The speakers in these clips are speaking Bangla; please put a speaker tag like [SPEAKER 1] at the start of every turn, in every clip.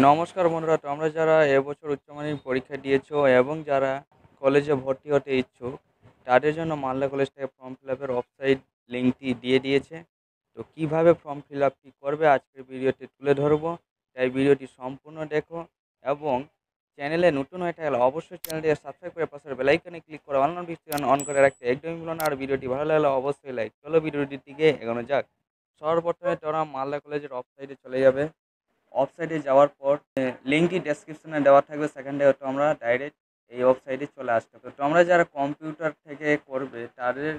[SPEAKER 1] নমস্কার বন্ধুরা, তোমরা যারা এবছর উচ্চমাধ্যমিক পরীক্ষা দিয়েছো এবং যারা কলেজে ভর্তি হতে ইচ্ছুক তাদের জন্য মালদা কলেজ থেকে ফর্ম ফিল আপের ওয়েবসাইট লিঙ্কটি দিয়ে দিয়েছে। তো কিভাবে ফর্ম ফিল আপটি করবে আজকের ভিডিওতে তুলে ধরবো, তাই ভিডিওটি সম্পূর্ণ দেখো। এবং চ্যানেলে নতুন হয়ে থাকলে অবশ্যই চ্যানেলটি সাবস্ক্রাইব করে পাশের বেল আইকনে ক্লিক করে অল নোটিফিকেশন অন করে রাখতে একদমই ভুলো না। আর ভিডিওটি ভালো লাগলে অবশ্যই লাইক। চলো ভিডিওটির দিকে এগোনো যাক। সর্বপ্রথমে তোমরা মালদা কলেজের ওয়েবসাইটে চলে যাবে। ওয়েবসাইটে যাওয়ার পর লিঙ্কটি ডেসক্রিপশনে দেওয়া থাকবে, সেখানে তোমরা ডাইরেক্ট এই ওয়েবসাইটে চলে আসতে হবে। তোমরা যারা কম্পিউটার থেকে করবে তাদের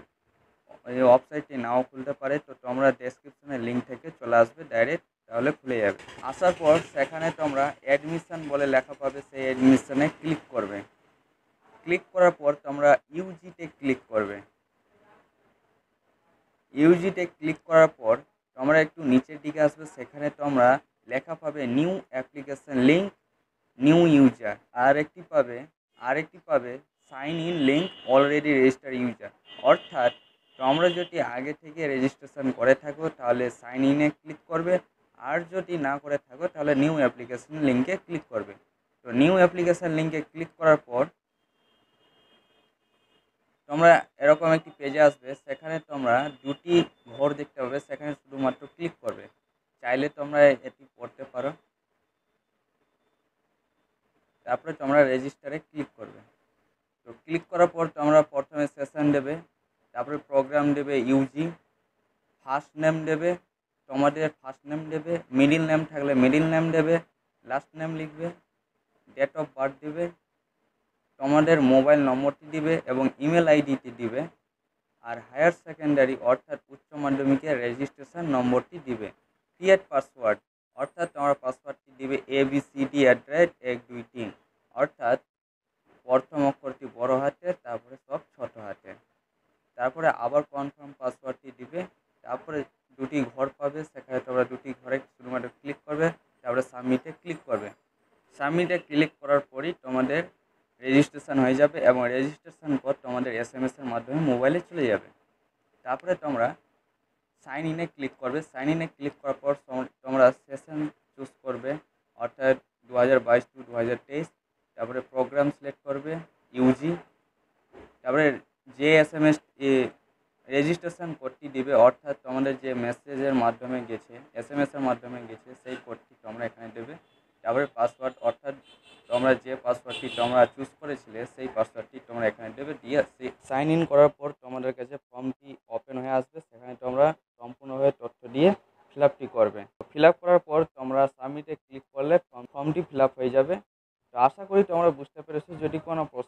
[SPEAKER 1] এই ওয়েবসাইটটি নাও খুলতে পারে, তো তোমরা ডেসক্রিপশনে লিঙ্ক থেকে চলে আসবে ডাইরেক্ট, তাহলে খুলে যাবে। আসার পর সেখানে তোমরা অ্যাডমিশন বলে লেখা পাবে, সেই অ্যাডমিশনে ক্লিক করবে। ক্লিক করার পর তোমরা ইউজিতে ক্লিক করবে। ইউজিতে ক্লিক করার পর তোমরা একটু নিচের দিকে আসবে, সেখানে তোমরা লেখা পাবে new application link new user. আরেকটি পাবে sign in link already register user. অর্থাৎ তোমরা যদি আগে থেকে রেজিস্ট্রেশন করে থাকো তাহলে সাইন ইনে ক্লিক করবে, আর যদি না করে থাকো তাহলে নিউ অ্যাপ্লিকেশন লিঙ্কে ক্লিক করবে। তো নিউ অ্যাপ্লিকেশন লিঙ্কে ক্লিক করার পর তোমরা এরকম একটি পেজে আসবে, সেখানে তোমরা দুটি ঘর দেখতে পাবে, সেখানে শুধুমাত্র ক্লিক করবে। চাইলে তোমরা এটি পড়তে পারো। তারপরে তোমরা রেজিস্টারে ক্লিক করবে। তো ক্লিক করার পর তোমরা প্রথমে সেশন দেবে, তারপরে প্রোগ্রাম দেবে ইউজি, ফার্স্ট নেম দেবে, তোমাদের ফার্স্ট নেম দেবে, মিডিল নেম থাকলে মিডিল নেম দেবে, লাস্ট নেম লিখবে, ডেট অফ বার্থ দেবে, তোমাদের মোবাইল নম্বরটি দিবে এবং ইমেল আইডিটি দিবে, আর হায়ার সেকেন্ডারি অর্থাৎ উচ্চ মাধ্যমিকের রেজিস্ট্রেশন নম্বরটি দিবে। ক্রিয়েট পাসওয়ার্ড অর্থাৎ তোমার পাসওয়ার্ডটি দিবে abcd@123, অর্থাৎ প্রথম অক্ষরটি বড় হাতের, তারপরে সব ছোট হাতের। তারপরে আবার কনফার্ম পাসওয়ার্ডটি দিবে। তারপরে দুটি ঘর পাবে, সেখানে তোমরা দুটি ঘরে শুধুমাত্র ক্লিক করবে, তারপরে সাবমিটে ক্লিক করবে। সাবমিটে ক্লিক করার পরই তোমাদের রেজিস্ট্রেশন হয়ে যাবে এবং রেজিস্ট্রেশন পর তোমাদের SMS-এর মাধ্যমে মোবাইলে চলে যাবে। তারপরে তোমরা সাইন ইনে ক্লিক করবে। সাইন ইনে ক্লিক করার পর তোমরা সেশন চুজ করবে, অর্থাৎ 2022 টু 2023। তারপরে প্রোগ্রাম সিলেক্ট করবে ইউজি। তারপরে যে রেজিস্ট্রেশন কোডটি দিবে, অর্থাৎ তোমাদের যে মেসেজের মাধ্যমে গেছে, SMS-এর মাধ্যমে গেছে, সেই কোডটি তোমরা এখানে দেবে। তারপরে পাসওয়ার্ড, অর্থাৎ তোমরা যে পাসওয়ার্ডটি তোমরা চুজ করেছিলে সেই পাসওয়ার্ডটি তোমরা এখানে দেবে। দিয়ে সাইন ইন করার পর তোমাদের কাছে ফর্মটি ওপেন হয়ে আসবে, সেখানে তোমরা সম্পূর্ণভাবে তথ্য দিয়ে ফিল আপটি করবে। ফিল আপ করার পর তোমরা সাবমিটে ক্লিক করলে ফর্মটি ফিল আপ হয়ে যাবে। তো আশা করি তোমরা বুঝতে পেরেছো। যদি কোনো প্রশ্ন